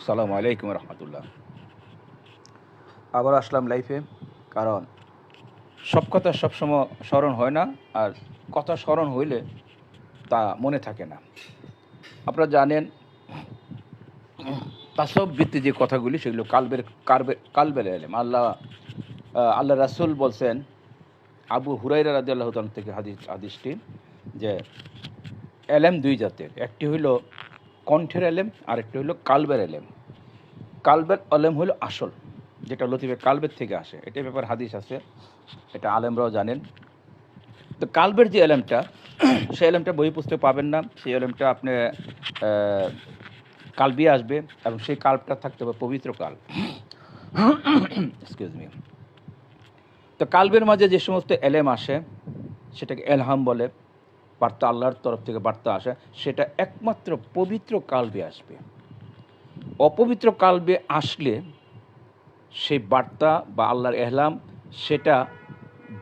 আসসালামু আলাইকুম রহমতুল্লাহ। আবার আসলাম লাইফে, কারণ সব কথা সবসময় স্মরণ হয় না, আর কথা স্মরণ হইলে তা মনে থাকে না। আপনারা জানেন, তাসব ভিত্তি যে কথাগুলি সেগুলো কালবের এলেম। আল্লাহ রাসূল বলছেন, আবু হুরাইরা রাদিয়াল্লাহু তাআলা থেকে হাদিসটি, যে এলেম দুই জাতের, একটি হইল কণ্ঠের এলেম আর একটি হইল কালবের এলেম। কালবের এলেম হইল আসল, যেটা লতিফে কালবের থেকে আসে। এটার ব্যাপার হাদিস আছে, এটা আলেমরাও জানেন। তো কালবের যে এলেমটা, সেই এলেমটা বই পুস্তকে পাবেন না। সেই এলেমটা আপনি কালবি আসবে, এবং সেই কাল্পটা থাকতে হবে পবিত্র কাল। Excuse me. তো কালবের মাঝে যে সমস্ত এলেম আসে সেটাকে এলহাম বলে। বার্তা আল্লাহর তরফ থেকে বার্তা আসে, সেটা একমাত্র পবিত্র কালবে আসবে। অপবিত্র কালবে আসলে সেই বার্তা বা আল্লাহর এহলাম সেটা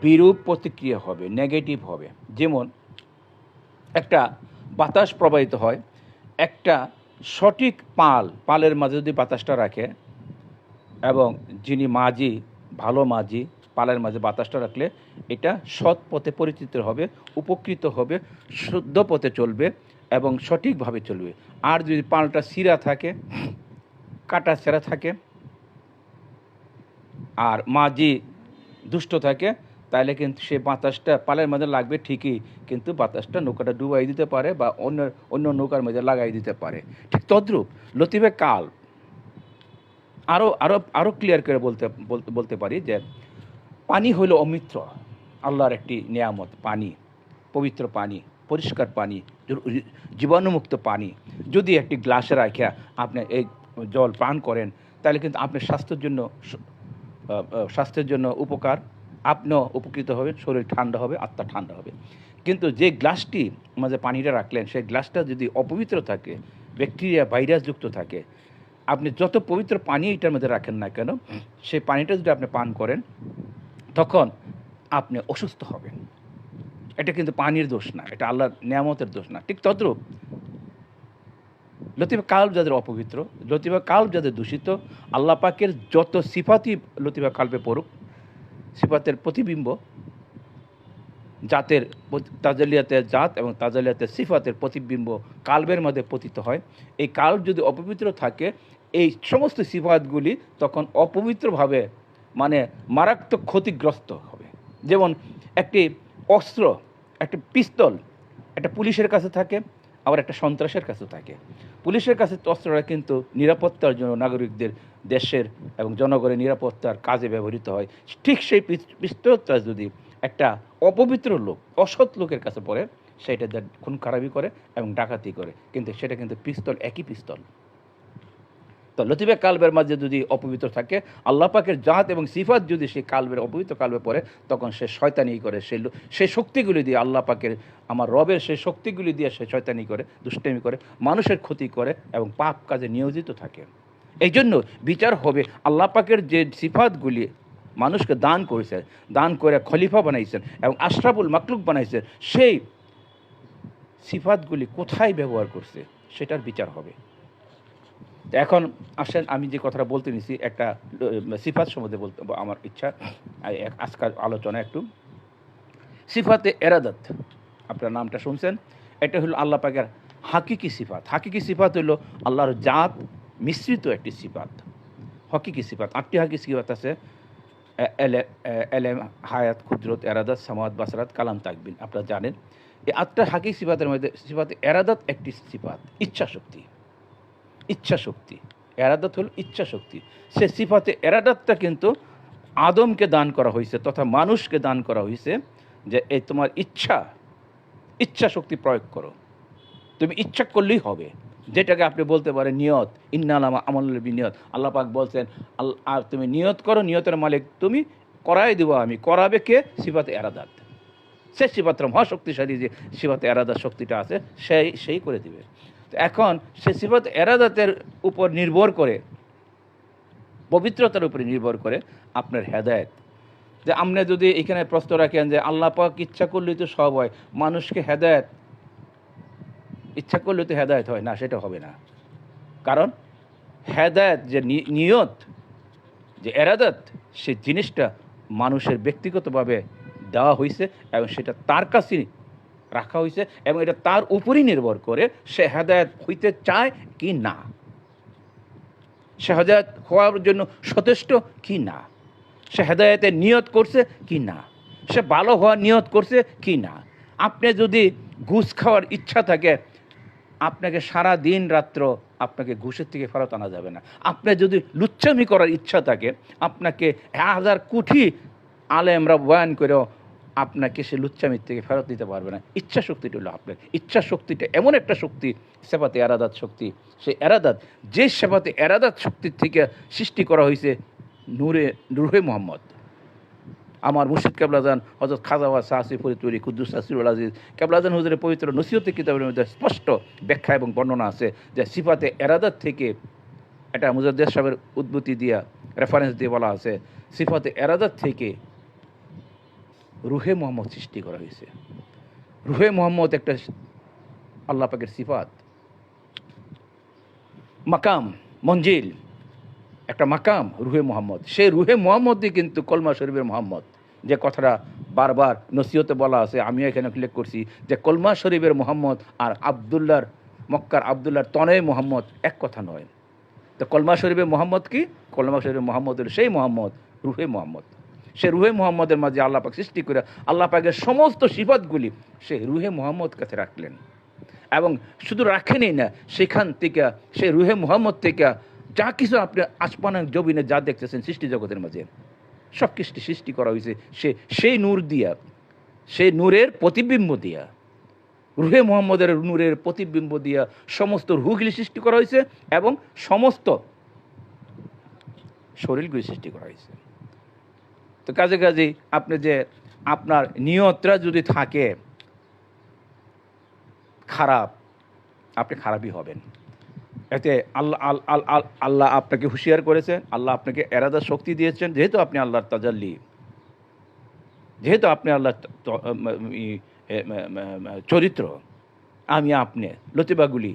বিরূপ প্রতিক্রিয়া হবে, নেগেটিভ হবে। যেমন একটা বাতাস প্রবাহিত হয়, একটা সঠিক পালের মাঝে যদি বাতাসটা রাখে, এবং যিনি মাঝি, ভালো মাঝি, পালের মাঝে বাতাসটা রাখলে এটা সৎ পথে পরিচিত হবে, উপকৃত হবে, শুদ্ধ পথে চলবে এবং সঠিকভাবে চলবে। আর যদি পালটা সিরা থাকে, কাটা ছেঁড়া থাকে, আর মাঝি দুষ্ট থাকে, তাহলে কিন্তু সে বাতাসটা পালের মধ্যে লাগবে ঠিকই, কিন্তু বাতাসটা নৌকাটা ডুবাই দিতে পারে বা অন্য অন্য নৌকার মধ্যে লাগাই দিতে পারে। ঠিক তদ্রূপ লতিফে কাল আরও আরও আরও ক্লিয়ার করে বলতে পারি যে পানি হইল অমিত্র, আল্লাহর একটি নিয়ামত। পানি, পবিত্র পানি, পরিষ্কার পানি, জীবাণুমুক্ত পানি যদি একটি গ্লাসে রাখা আপনি এই জল পান করেন, তাহলে কিন্তু আপনার স্বাস্থ্যের জন্য উপকার, আপনিও উপকৃত হবেন, শরীর ঠান্ডা হবে, আত্মা ঠান্ডা হবে। কিন্তু যে গ্লাসটি মাঝে পানিটা রাখলেন, সেই গ্লাসটা যদি অপবিত্র থাকে, ব্যাকটেরিয়া ভাইরাসযুক্ত থাকে, আপনি যত পবিত্র পানি এটার মধ্যে রাখেন না কেন, সেই পানিটা যদি আপনি পান করেন, তখন আপনি অসুস্থ হবেন। এটা কিন্তু পানির দোষ না, এটা আল্লাহর নিয়ামতের দোষ না। ঠিক তদ্রূপ লতিফা কাল্ব যাদের অপবিত্র, লতিফা কাল্ব যাদের দূষিত, আল্লাহ পাকের যত সিফাতই লতিফা কাল্বে পড়ুক, সিফাতের প্রতিবিম্ব, জাতের তাজালিয়াতের জাত এবং তাজালিয়াতের সিফাতের প্রতিবিম্ব কাল্বের মধ্যে পতিত হয়। এই কাল্ব যদি অপবিত্র থাকে, এই সমস্ত সিফাতগুলি তখন অপবিত্রভাবে, মানে মারাত্মক ক্ষতিগ্রস্ত হবে। যেমন একটি অস্ত্র, একটা পিস্তল একটা পুলিশের কাছে থাকে, আবার একটা সন্ত্রাসের কাছে থাকে। পুলিশের কাছে অস্ত্রটা কিন্তু নিরাপত্তার জন্য, নাগরিকদের, দেশের এবং জনগণের নিরাপত্তার কাজে ব্যবহৃত হয়। ঠিক সেই পিস্তলটা যদি একটা অপবিত্র লোক, অসৎ লোকের কাছে পড়ে, সেটা খুন খারাপি করে এবং ডাকাতি করে, কিন্তু সেটা কিন্তু পিস্তল, একই পিস্তল। তো লতিফে কালবের মাঝে যদি অপবিত্র থাকে, আল্লাহ পাকের জাত এবং সিফাত যদি সেই কালবের অপবিত্র কালবে পড়ে, তখন সে শয়তানি করে, সেই শক্তিগুলি দিয়ে, আল্লাহ পাকের, আমার রবের সেই শক্তিগুলি দিয়ে সে শয়তানি করে, দুষ্টামি করে, মানুষের ক্ষতি করে এবং পাপ কাজে নিয়োজিত থাকে। এই জন্য বিচার হবে আল্লাহ পাকের যে সিফাতগুলি মানুষকে দান করেছে, দান করে খলিফা বানাইছেন এবং আশরাফুল মাকলুক বানাইছেন, সেই সিফাতগুলি কোথায় ব্যবহার করছে সেটার বিচার হবে। এখন আসেন, আমি যে কথাটা বলতে নিছি, একটা সিফাত সম্বন্ধে বলতে আমার ইচ্ছা আজকাল আলোচনা একটু। সিফাতে এরাদাত, আপনার নামটা শুনছেন, এটা হলো আল্লাহ পাকের হাকিকি সিফাত। হাকিকি সিফাত হলো আল্লাহর জাত মিশ্রিত একটি সিফাত, হকিকি সিফাত। 8টি হাকি সিফাত আছে: এলেম, হায়াত, কুদরত, এরাদাত, সামাওয়াত, বাসারাত, কালাম, তাকবিন। আপনারা জানেন এই 8টা হাকি সিফাতের মধ্যে সিফাতে এরাদাত একটি সিফাত, ইচ্ছা শক্তি। ইচ্ছা শক্তি, এরাদাত হল ইচ্ছা শক্তি। সে সিফাতে এরাদাতটা কিন্তু আদমকে দান করা হয়েছে, তথা মানুষকে দান করা হয়েছে, যে এই তোমার ইচ্ছা শক্তি প্রয়োগ করো, তুমি ইচ্ছা করলেই হবে। যেটাকে আপনি বলতে পারেন নিয়ত, ইন্নালামা আমল বিনিয়ত। আল্লাহ পাক বলছেন, আর তুমি নিয়ত করো, নিয়তের মালিক তুমি, করাই দেবো আমি। করাবে কে? সিফাতে এরাদাত। সে সিফাতের মহাশক্তিশালী যে সিফাতে এরাদাত শক্তিটা আছে, সেই করে দিবে। এখন সে সিফাত এরাদাতের উপর নির্ভর করে, পবিত্রতার উপরে নির্ভর করে আপনার হেদায়েত। যে আপনি যদি এখানে প্রশ্ন রাখেন যে আল্লাহ পাক ইচ্ছা করলেই তো সব হয়, মানুষকে হেদায়েত, ইচ্ছা করলে তো হেদায়েত হয় না, সেটা হবে না। কারণ হেদায়েত যে নিয়ত, যে এরাদাত, সে জিনিসটা মানুষের ব্যক্তিগতভাবে দেওয়া হয়েছে এবং সেটা তার কাছেই রাখা হয়েছে এবং এটা তার উপরই নির্ভর করে সে হেদায়েত হইতে চায় কি না, সে হেদায়েত হওয়ার জন্য সচেষ্ট কি না, সে হেদায়েতের নিয়ত করছে কি না, সে ভালো হওয়ার নিয়ত করছে কি না। আপনি যদি ঘুষ খাওয়ার ইচ্ছা থাকে, আপনাকে সারা দিন রাত্র আপনাকে ঘুষের থেকে ফেরত আনা যাবে না। আপনার যদি লুচ্চামি করার ইচ্ছা থাকে, আপনাকে 1000 কোটি আলেমরা বয়ান করেও আপনাকে সে লুচ্চামির থেকে ফেরত দিতে পারবে না। ইচ্ছা শক্তিটা হলো আপনার ইচ্ছা শক্তিটা এমন একটা শক্তি, সেফাতে এরাদাত শক্তি। সেই এরাদাত, যে সেফাতে এরাদাত শক্তির থেকে সৃষ্টি করা হয়েছে রুহে মোহাম্মদ। আমার মুর্শিদ কেবলাজান হযরত খাজা সাহসি ফরিদপুরি কুদ্দুস নাসিরুল আজিজ কেবলাজান হুজুরের পবিত্র নসিহতের কিতাবের মধ্যে স্পষ্ট ব্যাখ্যা এবং বর্ণনা আছে যে সিফাতে এরাদাত থেকে, এটা মুজাদ্দেদ সাহেবের উদ্বুতি দিয়া রেফারেন্স দিয়ে বলা আছে, সিফাতে এরাদাত থেকে রুহে মোহাম্মদ সৃষ্টি করা হয়েছে। রুহে মোহাম্মদ একটা আল্লাহ পাকের সিফাত, মাকাম, মঞ্জিল, একটা মাকাম রুহে মোহাম্মদ। সেই রুহে মোহাম্মদই কিন্তু কলমা শরীফের মোহাম্মদ, যে কথাটা বারবার নসিহতে বলা আছে, আমিও এখানে উল্লেখ করছি যে কলমা শরীফের মোহাম্মদ আর আবদুল্লাহর, মক্কার আবদুল্লাহর তনয় মোহাম্মদ এক কথা নয়। তো কলমা শরীফের মোহাম্মদ কি? কলমা শরীফের মোহাম্মদ হল সেই মোহাম্মদ রুহে মোহাম্মদ। সে রুহে মোহাম্মদের মাঝে আল্লাহ পাক সৃষ্টি করে আল্লাহ পাকের সমস্ত সিফাতগুলি সে রুহে মোহাম্মদ কাছে রাখলেন। এবং শুধু রাখেনই না, সেখান থেকে সেই রুহে মোহাম্মদ থেকে যা কিছু আপনি আসমানের জমিনে যা দেখতেছেন সৃষ্টি জগতের মাঝে, সব কিছু সৃষ্টি করা হয়েছে সেই নূর দিয়া, সেই নূরের প্রতিবিম্ব দিয়া, রুহে মোহাম্মদের নূরের প্রতিবিম্ব দিয়া সমস্ত রুহগুলি সৃষ্টি করা হয়েছে এবং সমস্ত শরীরগুলি সৃষ্টি করা হয়েছে। তো কাজে কাজে আপনি যে আপনার নিয়তটা যদি থাকে খারাপ, আপনি খারাপই হবেন। এতে আল্লাহ আপনাকে হুঁশিয়ার করেছেন, আল্লাহ আপনাকে এরাদা শক্তি দিয়েছেন, যেহেতু আপনি আল্লাহর তাজাল্লি, যেহেতু আপনি আল্লাহর চরিত্র, আমি আপনি লতিবাগুলি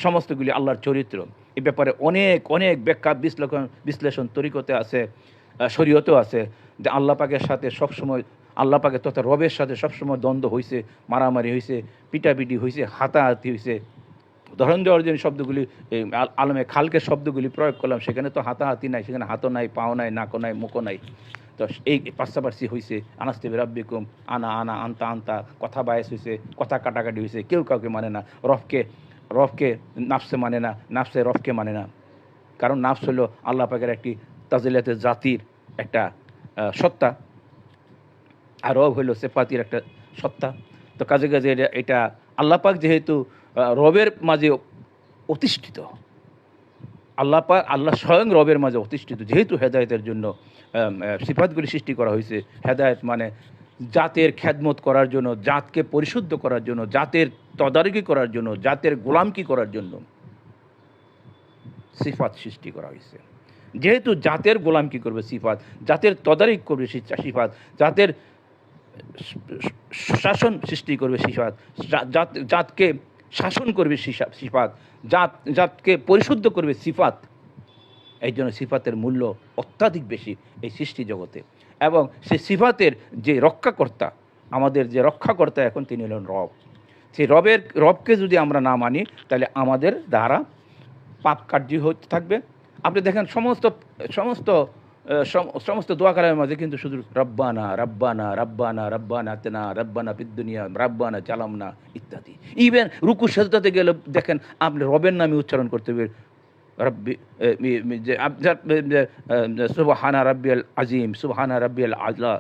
সমস্তগুলি আল্লাহর চরিত্র। এ ব্যাপারে অনেক অনেক ব্যাখ্যা বিশ্লেষণ তরিকতে আছে, শরীয়তেও আছে, যে আল্লাহ পাকের সাথে সবসময়, আল্লাহ পাকের তথা রবের সাথে সবসময় দ্বন্দ্ব হয়েছে, মারামারি হয়েছে, পিটাপিটি হয়েছে, হাতাহাতি হয়েছে। উদাহরণ দেওয়ার জন্য শব্দগুলি আলমে খালকের শব্দগুলি প্রয়োগ করলাম, সেখানে তো হাতাহাতি নাই, সেখানে হাতও নাই, পাও নাই, নাকও নাই, মুখও নাই। তো এই পাশাপাশি হয়েছে, আনাস্তে রাব্বিকুম, আনা আনা, আনতা আনতা, কথা বায়াস হয়েছে, কথা কাটাকাটি হয়েছে, কেউ কাউকে মানে না। রফকে নাফসে মানে না, নাফসে রফকে মানে না। কারণ নাফস হলো আল্লাহ পাকের একটি তাজিলাতের জাতির একটা সত্তা, আর রব হইল সেফাতির একটা সত্তা। তো কাজে কাজে এটা আল্লাহ পাক যেহেতু রবের মাঝে অধিষ্ঠিত, আল্লাহ স্বয়ং রবের মাঝে অধিষ্ঠিত, যেহেতু হেদায়েতের জন্য সিফাতগুলি সৃষ্টি করা হয়েছে। হেদায়েত মানে জাতের খেদমত করার জন্য, জাতকে পরিশুদ্ধ করার জন্য, জাতের তদারকি করার জন্য, জাতের গোলামকি করার জন্য সিফাত সৃষ্টি করা হয়েছে। যেহেতু জাতের গোলামকি করবে সিফাত, জাতের তদারকি করবে সিফাত, জাতের শাসন সৃষ্টি করবে সিফাত, জাতকে শাসন করবে সিফাত, জাতকে পরিশুদ্ধ করবে সিফাত। এই জন্য সিফাতের মূল্য অত্যাধিক বেশি এই সৃষ্টি জগতে। এবং সেই সিফাতের যে রক্ষাকর্তা, আমাদের যে রক্ষাকর্তা এখন তিনি হলেন রব। সেই রবকে যদি আমরা না মানি, তাহলে আমাদের দ্বারা পাপ কার্য হতে থাকবে। আপনি দেখেন সমস্ত দোয়া কালামের মাঝে কিন্তু শুধু রব্বানা রব্বানা রব্বানা রব্বানা আতিনা রব্বানা ফিদ দুনিয়া রব্বানা জালামনা ইত্যাদি। ইভেন রুকু সেজদাতে গেলে দেখেন আপনি রবের নামে উচ্চারণ করতে হবে, রব্বি, সুবহানা রাব্বিয়াল আজিম, সুবহানা রাব্বিয়াল আযলা,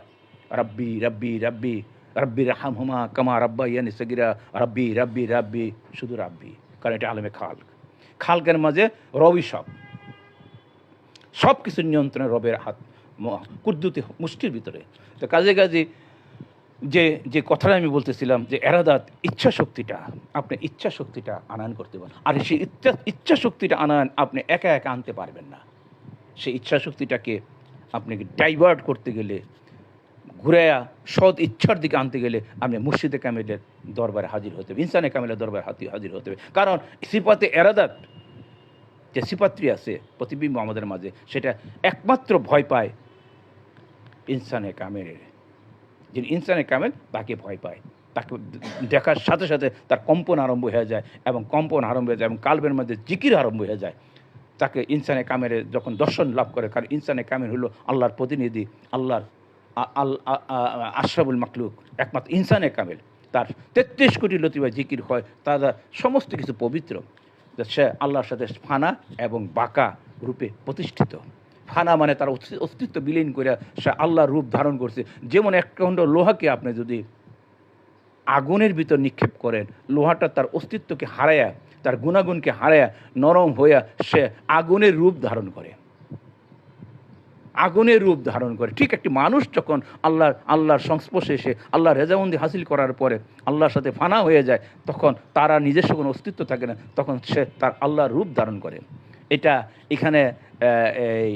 রব্বি রব্বি রব্বি রব্বি রাহমহুমা কামা রাব্বায়ানি সগীরা, রব্বি রব্বি রব্বি, শুধু রাব্বি। কারণ এটা আলমে খালকের মাঝে রবি সব কিছুর নিয়ন্ত্রণে রবের হাত, কুদ্দুতি মুষ্টির ভিতরে। তো কাজে কাজে যে কথাটা আমি বলতেছিলাম, যে এরাদাত, ইচ্ছা শক্তিটা, আপনি ইচ্ছা শক্তিটা আনয়ন করতে পারেন। আর সেই ইচ্ছা শক্তিটা আনয়ন আপনি একা একা আনতে পারবেন না। সেই ইচ্ছা শক্তিটাকে আপনাকে ডাইভার্ট করতে গেলে, ঘুরাইয়া সৎ ইচ্ছার দিকে আনতে গেলে আপনি মুর্শিদে কামিলের দরবারে হাজির হতে হবে, ইনসানে কামিলের দরবারে হাজির হতে হবে। কারণ সিফাতে এরাদাত যে সিফাতটি আছে প্রতিবিম্ব আমাদের মাঝে, সেটা একমাত্র ভয় পায় ইনসানে কামেলের। যিনি ইনসানে কামেল তাকে ভয় পায়, তাকে দেখার সাথে সাথে তার কম্পন আরম্ভ হয়ে যায়, এবং কম্পন আরম্ভ হয়ে যায় এবং কালবের মধ্যে জিকির আরম্ভ হয়ে যায়। তাকে ইনসানে কামেলের যখন দর্শন লাভ করে, কারণ ইনসানে কামেল হলো আল্লাহর প্রতিনিধি, আল্লাহর আশরাফুল মাকলুক, একমাত্র ইনসানে কামেল। তার 33 কোটি লতিফা জিকির হয়, তারা সমস্ত কিছু পবিত্র। সে আল্লাহর সাথে ফানা এবং বাঁকা রূপে প্রতিষ্ঠিত। ফানা মানে তার অস্তিত্ব বিলীন করে সে আল্লাহর রূপ ধারণ করছে। যেমন এক খণ্ড লোহাকে আপনি যদি আগুনের ভিতর নিক্ষেপ করেন, লোহাটা তার অস্তিত্বকে হারায়া, তার গুণাগুণকে হারায়া নরম হইয়া সে আগুনের রূপ ধারণ করে, আগুনের রূপ ধারণ করে। ঠিক একটি মানুষ যখন আল্লাহর সংস্পর্শে এসে আল্লাহর রেজামন্দি হাসিল করার পরে আল্লাহর সাথে ফানা হয়ে যায়, তখন তার আর নিজস্ব কোনো অস্তিত্ব থাকে না, তখন সে তার আল্লাহর রূপ ধারণ করে। এটা এখানে এই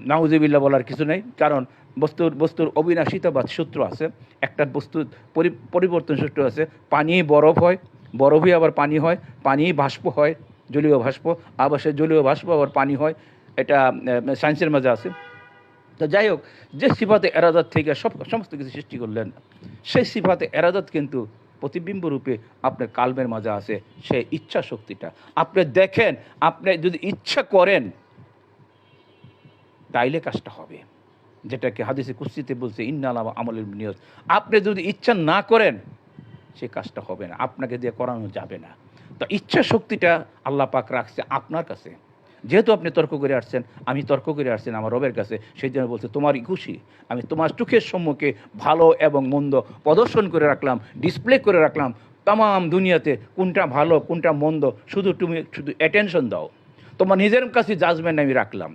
নাউজুবিল্লাহ বলার কিছু নেই, কারণ বস্তুর অবিনাশিতাবাদ সূত্র আছে। একটা বস্তুর পরিবর্তন সূত্র আছে। পানি বরফ হয়, বরফই আবার পানি হয়, পানি বাষ্প হয়, জলীয় বাষ্প, আবার সে জলীয় বাষ্প আবার পানি হয়। এটা সায়েন্সের মাঝে আছে। তো যাই হোক, যে সিফাতে এরাদাত থেকে সমস্ত কিছু সৃষ্টি করলেন, সেই সিফাতে এরাদাত কিন্তু প্রতিবিম্ব রূপে আপনার কালবের মাঝে আছে, সেই ইচ্ছা শক্তিটা। আপনি দেখেন, আপনি যদি ইচ্ছা করেন তাইলে কাজটা হবে, যেটাকে হাদিসে কুদসিতে বলছে ইন্নাল আমলের নিয়ত। আপনি যদি ইচ্ছা না করেন সে কাজটা হবে না, আপনাকে দিয়ে করানো যাবে না। তো ইচ্ছা শক্তিটা আল্লাহ পাক রাখছে আপনার কাছে। যেহেতু আপনি তর্ক করে আসছেন, আমি তর্ক করে আসছেন আমার রবের কাছে, সেই জন্য বলছে তোমারই খুশি, আমি তোমার চোখের সম্মুখে ভালো এবং মন্দ প্রদর্শন করে রাখলাম, ডিসপ্লে করে রাখলাম। তাম দুনিয়াতে কোনটা ভালো কোনটা মন্দ তুমি শুধু অ্যাটেনশন দাও। তোমার নিজের কাছে জাজমেন্ট আমি রাখলাম।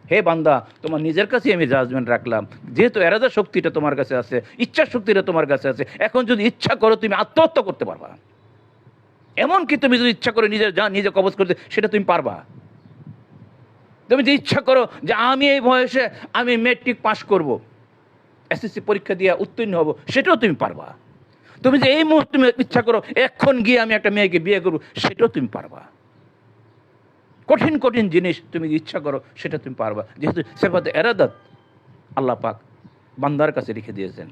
হে বান্দা, তোমার নিজের কাছেই আমি জাজমেন্ট রাখলাম। যেহেতু এরাদা শক্তিটা তোমার কাছে আছে, ইচ্ছা শক্তিটা তোমার কাছে আছে, এখন যদি ইচ্ছা করো তুমি আত্মহত্যা করতে পারবা। এমনকি তুমি যদি ইচ্ছা করে নিজে কবজ করতে, সেটা তুমি পারবা। তুমি যে ইচ্ছা করো যে আমি এই বয়সে আমি মেট্রিক পাস করব, এসএসসি পরীক্ষা দিয়ে উত্তীর্ণ হব, সেটাও তুমি পারবা। তুমি যে এই মুহূর্তে তুমি ইচ্ছা করো এখন গিয়ে আমি একটা মেয়েকে বিয়ে করবো, সেটাও তুমি পারবা। কঠিন কঠিন জিনিস তুমি ইচ্ছা করো সেটা তুমি পারবা, যেহেতু সিফাতে এরাদাত আল্লাহ পাক বান্দার কাছে রেখে দিয়েছেন।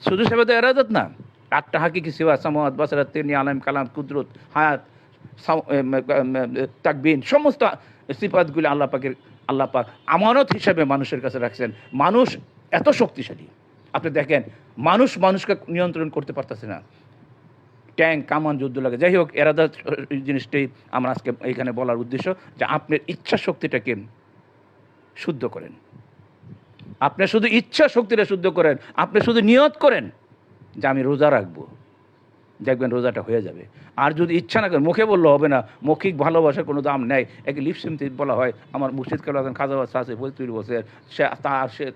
শুধু সিফাতে এরাদাত না, 8টা হাকিকি সিফাত সামাওয়াত বাসারাত তিনি আলাম কালাম কুদরত হায়াত তাকবিন, সমস্ত সিফাতগুলি আল্লাহ পাক আমানত হিসাবে মানুষের কাছে রাখছেন। মানুষ এত শক্তিশালী, আপনি দেখেন মানুষকে নিয়ন্ত্রণ করতে পারতেছে না, ট্যাঙ্ক কামান যুদ্ধ লাগে। যাই হোক, এরাদা জিনিসটাই আমরা আজকে এখানে বলার উদ্দেশ্য, যে আপনার ইচ্ছা শক্তিটাকে শুদ্ধ করেন। আপনি শুধু ইচ্ছা শক্তিটা শুদ্ধ করেন, আপনি শুধু নিয়ত করেন যে আমি রোজা রাখবো, দেখবেন রোজাটা হয়ে যাবে। আর যদি ইচ্ছা না করেন, মুখে বললে হবে না, মৌখিক ভালোবাসার কোনো দাম নেই। একে লিপসিমতে বলা হয়, আমার মুর্শিদ কালাম খাজা বাদশা আছে বলতুল বসে, সে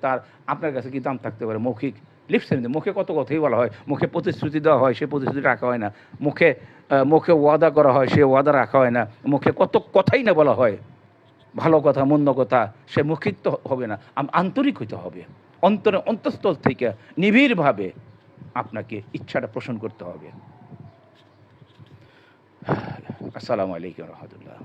তার আপনার কাছে কি দাম থাকতে পারে? মৌখিক লিপসিমতে মুখে কত কথাই বলা হয়, মুখে প্রতিশ্রুতি দেওয়া হয়, সে প্রতিশ্রুতি রাখা হয় না। মুখে ওয়াদা করা হয়, সে ওয়াদা রাখা হয় না। মুখে কত কথাই না বলা হয়, ভালো কথা মন্দ কথা, সে মৌখিক তো হবে না, আন্তরিক হইতে হবে। অন্তঃস্থল থেকে নিবিড়ভাবে আপনাকে ইচ্ছাটা পোষণ করতে হবে। আসসালামু আলাইকুম রহমতুল্লাহ।